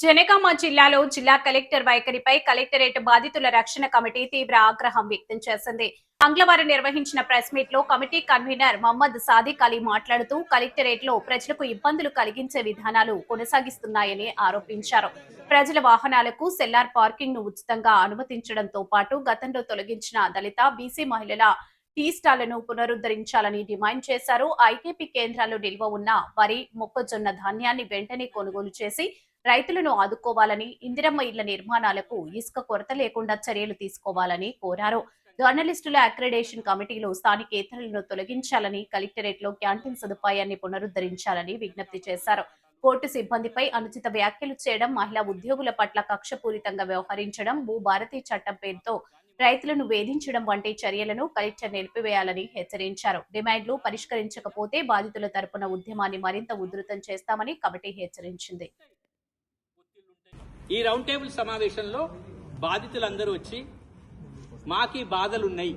జనగామ జిల్లాలో జిల్లా collector వైఖరిపై collectorate బాధితుల రక్షణ కమిటీ తీవ్ర ఆగ్రహం వ్యక్తం చేసింది. మంగళవారం నిర్వహించిన ప్రెస్ మీట్ లో కమిటీ కన్వీనర్ మహమ్మద్ సాదిక్ అలీ మాట్లాడుతూ కలెక్టరేట్ లో ప్రజలకు ఇబ్బందులు కలిగించే విధానాలు కొనసాగిస్తున్నాయని ఆరోపించారు. ప్రజల వాహనాలకు సెల్లార్ పార్కింగ్ ను ఉచితంగా అనుమతించడంతో పాటు గతంలో తొలగించిన దళిత బీసీ మహిళల టీ స్టాళ్లను పునరుద్ధరించాలని డిమాండ్ చేశారు. ఐకేపీ కేంద్రాల్లో నిల్వ ఉన్న వరి, మొక్కజొన్న ధాన్యాన్ని వెంటనే కొనుగోలు చేసి రైతులను ఆదుకోవాలని, ఇందిరమ్మ ఇళ్ల నిర్మాణాలకు ఇసుక కొరత లేకుండా చర్యలు తీసుకోవాలని కోరారు. జర్నలిస్టుల అక్రిడేషన్ కమిటీలో స్థానికేతరులను తొలగించాలని, కలెక్టరేట్ లో క్యాంటీన్ సదుపాయాన్ని పునరుద్ధరించాలని విజ్ఞప్తి చేశారు. కోర్టు సిబ్బందిపై అనుచిత వ్యాఖ్యలు చేయడం, మహిళా ఉద్యోగుల పట్ల కక్షపూరితంగా వ్యవహరించడం, భూభారతి చట్టం పేరుతో రైతులను వేధించడం వంటి చర్యలను కలెక్టర్ నిలిపివేయాలని హెచ్చరించారు. డిమాండ్లు పరిష్కరించకపోతే బాధితుల తరపున ఉద్యమాన్ని మరింత ఉధృతం చేస్తామని కమిటీ హెచ్చరించింది. ఈ రౌండ్ టేబుల్ సమావేశంలో బాధితులందరూ వచ్చి మాకీ బాధలున్నాయి,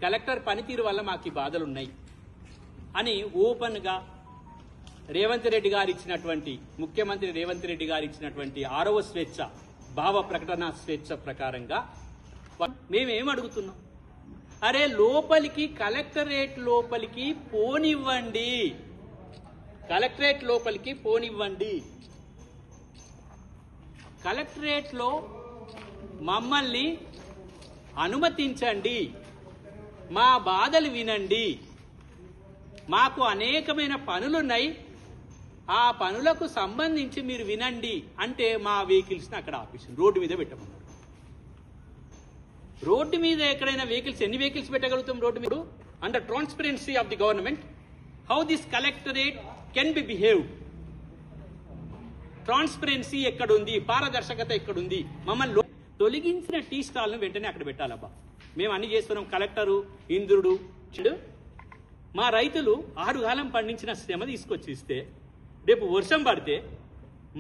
కలెక్టర్ పనితీరు వల్ల మాకీ బాధలున్నాయి అని ఓపెన్గా రేవంత్ రెడ్డి గారు ఇచ్చినటువంటి, ముఖ్యమంత్రి రేవంత్ రెడ్డి గారు ఇచ్చినటువంటి 6వ స్వేచ్ఛ, భావ ప్రకటన స్వేచ్ఛ ప్రకారంగా మేమేం అడుగుతున్నాం? అరే లోపలికి, కలెక్టరేట్ లోపలికి పోనివ్వండి, కలెక్టరేట్ లోపలికి పోనివ్వండి. కలెక్టరేట్లో మమ్మల్ని అనుమతించండి, మా బాధలు వినండి, మాకు అనేకమైన పనులున్నాయి, ఆ పనులకు సంబంధించి మీరు వినండి అంటే మా వెహికల్స్ని అక్కడ ఆపేసి రోడ్డు మీద పెట్టమన్నారు. రోడ్డు మీద ఎక్కడైనా వెహికల్స్, ఎన్ని వెహికల్స్ పెట్టగలుగుతాం రోడ్డు మీద? Under transparency of the government, how this collectorate can be behaved? Transparency ఎక్కడుంది? పారదర్శకత ఎక్కడుంది? మమ్మల్ని తొలగించిన టీ స్టాల్ను వెంటనే అక్కడ పెట్టాలబ్బా. మేము అన్ని చేస్తున్నాం. కలెక్టరు ఇంద్రుడు మా రైతులు 6 కాలం పండించిన శ్రమ తీసుకొచ్చి ఇస్తే, రేపు వర్షం పడితే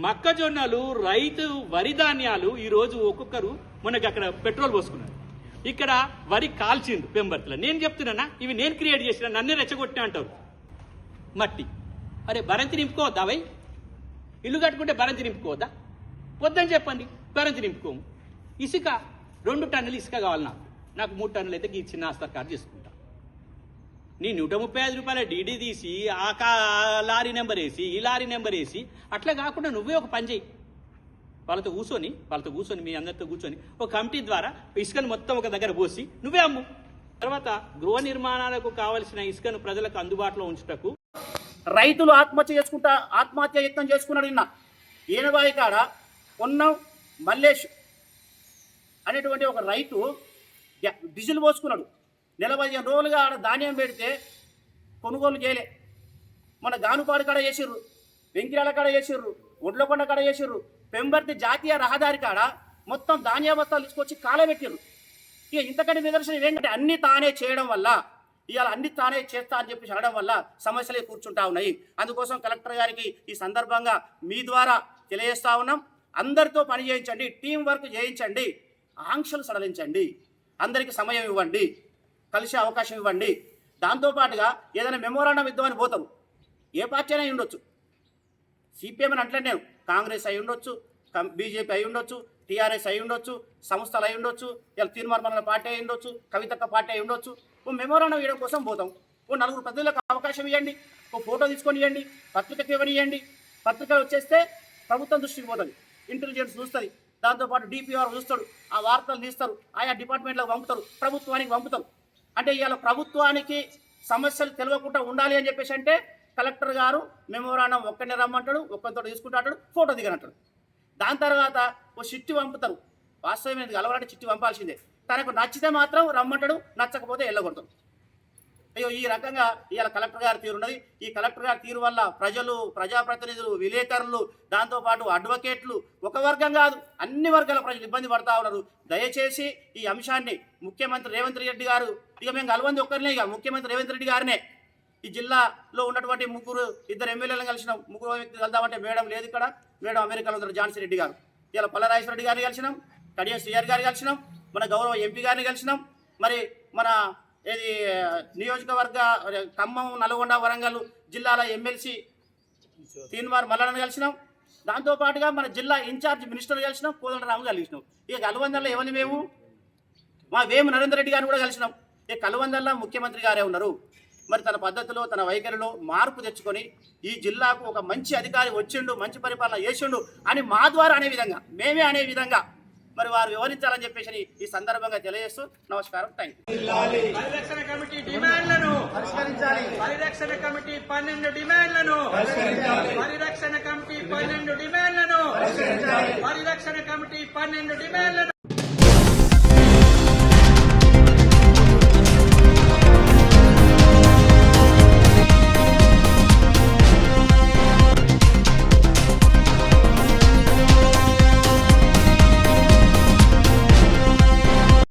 మొక్కజొన్నలు, రైతు వరి ధాన్యాలు ఈరోజు ఒక్కొక్కరు మనకి అక్కడ పెట్రోల్ పోసుకున్నారు, ఇక్కడ వరి కాల్చిండు పెంబర్తిలో. నేను చెప్తున్నానా, ఇవి నేను క్రియేట్ చేసిన, నన్నే రెచ్చగొట్టినా అంటారు. మట్టి, అరే భరంతి నింపుకోవద్దా? అవి ఇల్లు కట్టుకుంటే భరంతి నింపుకోవద్దా? వద్దని చెప్పండి, భరంతి నింపుకోము. ఇసుక 2 టన్నులు ఇసుక కావాలి నాకు 3 టన్నులు అయితే ఈ చిన్న ఆస్తా కార్డు చేసుకుంటా. నీ 135 రూపాయల డీడీ తీసి ఆ లారీ నెంబర్ వేసి, ఈ లారీ నెంబర్ వేసి, అట్లా కాకుండా నువ్వే ఒక పని చేయి. వాళ్ళతో కూర్చొని మీ అందరితో కూర్చొని ఒక కమిటీ ద్వారా ఇసుకను మొత్తం ఒక దగ్గర పోసి నువ్వే అమ్ము. తర్వాత గృహ నిర్మాణాలకు కావలసిన ఇసుకను ప్రజలకు అందుబాటులో ఉంచుటకు రైతులు ఆత్మహత్య యత్నం చేసుకున్నాడు. నిన్న ఏనబాయి కాడ పొన్నం మల్లేష్ అనేటువంటి ఒక రైతు డీజిల్ పోసుకున్నాడు. 15 రోజులుగా ఆడ ధాన్యం పెడితే కొనుగోలు చేయలే. మన గానుపాడు కాడ చేసిర్రు, వెంకిరాల కాడ చేసిర్రు, ఒడ్లకొండ కాడ చేసిర్రు, పెంబర్తి జాతీయ రహదారి కాడ మొత్తం ధాన్య బస్తాలు తీసుకొచ్చి కాలబెట్టిర్రు. ఇక ఇంతకంటే నిదర్శనం ఏంటంటే అన్ని తానే చేయడం వల్ల, ఇవాళ అన్ని తానే చేస్తా అని చెప్పి అనడం వల్ల సమస్యలే కూర్చుంటా ఉన్నాయి. అందుకోసం కలెక్టర్ గారికి ఈ సందర్భంగా మీ ద్వారా తెలియజేస్తా ఉన్నాం, అందరితో పని చేయించండి, టీం వర్క్ చేయించండి, ఆంక్షలు సడలించండి, అందరికీ సమయం ఇవ్వండి, కలిసే అవకాశం ఇవ్వండి. దాంతోపాటుగా ఏదైనా మెమోరాండం ఇద్దామని పోతారు, ఏ పార్టీ అయినా ఉండొచ్చు, సిపిఎం అని అంటే నేను కాంగ్రెస్ అయి ఉండొచ్చు, బీజేపీ అయి ఉండొచ్చు, టీఆర్ఎస్ అయి ఉండొచ్చు, సంస్థలు అయి ఉండొచ్చు, ఇలా తీర్మాన పార్టీ అయి ఉండొచ్చు, కవితక్క పార్టీ అయి ఉండొచ్చు. ఓ మెమోరాండం ఇవ్వడం కోసం పోతాం. ఓ 4 ప్రజలకు అవకాశం ఇవ్వండి, ఓ ఫోటో తీసుకొని ఇవ్వండి, పత్రికకి ఇవ్వనివ్వండి. పత్రిక వచ్చేస్తే ప్రభుత్వం దృష్టికి పోతుంది, ఇంటెలిజెన్స్ చూస్తుంది, దాంతోపాటు డిపిఆర్ చూస్తాడు, ఆ వార్తలు తీస్తారు, ఆయా డిపార్ట్మెంట్లకు పంపుతారు, ప్రభుత్వానికి పంపుతారు. అంటే ఇవాళ ప్రభుత్వానికి సమస్యలు తెలియకుండా ఉండాలి అని చెప్పేసి అంటే కలెక్టర్ గారు మెమోరాండం ఒక్కనే రమ్మంటాడు, ఒక్కరితో తీసుకుంటాడు, ఫోటో దిగనంటాడు. దాని తర్వాత ఓ చిట్టి పంపుతారు. వాస్తవం ఏంటి, కలవాలంటే చిట్టి పంపాల్సిందే. తనకు నచ్చితే మాత్రం రమ్మంటాడు, నచ్చకపోతే వెళ్ళగొడతాడు. అయ్యో, ఈ రకంగా ఇవాళ కలెక్టర్ గారి తీరు ఉన్నది. ఈ కలెక్టర్ గారి తీరు వల్ల ప్రజలు, ప్రజాప్రతినిధులు, విలేకరులు, దాంతోపాటు అడ్వకేట్లు, ఒక వర్గం కాదు అన్ని వర్గాల ప్రజలు ఇబ్బంది పడతా ఉన్నారు. దయచేసి ఈ అంశాన్ని ముఖ్యమంత్రి రేవంత్ రెడ్డి గారు, ఇక మేము కలవంది ఒక్కరినే, ఇక ముఖ్యమంత్రి రేవంత్ రెడ్డి గారినే, ఈ జిల్లాలో ఉన్నటువంటి 2 ఎమ్మెల్యేలను కలిసిన 3వ వ్యక్తి కలుద్దామంటే మేడం లేదు ఇక్కడ, మేడం అమెరికాలో ఉన్నారు ఝాన్సీ రెడ్డి గారు. ఇలా పల్లరాజేశ్వర రెడ్డి గారిని కలిసినాం, కడియం శ్రీఆర్ గారిని కలిసినాం, మన గౌరవ ఎంపీ గారిని కలిసినాం, మరి మన ఏది నియోజకవర్గ ఖమ్మం, నల్గొండ, వరంగల్ జిల్లాల ఎమ్మెల్సీ తీన్మార్ మల్లన్నను కలిసినాం, దాంతో పాటుగా మన జిల్లా ఇన్ఛార్జ్ మినిస్టర్ కలిసినాం, కోదండరాము కలిసినాం. ఇక కలవందల్లో ఎవరిని మేము మా వేము నరేందర్ రెడ్డి గారిని కూడా కలిసినాం. ఇక కలవందల్లో ముఖ్యమంత్రి గారే ఉన్నారు. మరి తన పద్ధతిలో తన వైఖరిలో మార్పు తెచ్చుకొని ఈ జిల్లాకు ఒక మంచి అధికారి వచ్చిండు, మంచి పరిపాలన చేసిండు అని మా ద్వారా అనే విధంగా, మేమే అనే విధంగా మరి వారు వివరించాలని చెప్పేసి ఈ సందర్భంగా తెలియజేస్తూ నమస్కారం. Thank you. పరిరక్షణ కమిటీ డిమాండ్లను పరిష్కరించాలి. పరిరక్షణ కమిటీ 12 డిమాండ్లను పరిష్కరించాలి. పరిరక్షణ కమిటీ 12 డిమాండ్లను పరిష్కరించాలి. పరిరక్షణ కమిటీ 12 డిమాండ్లను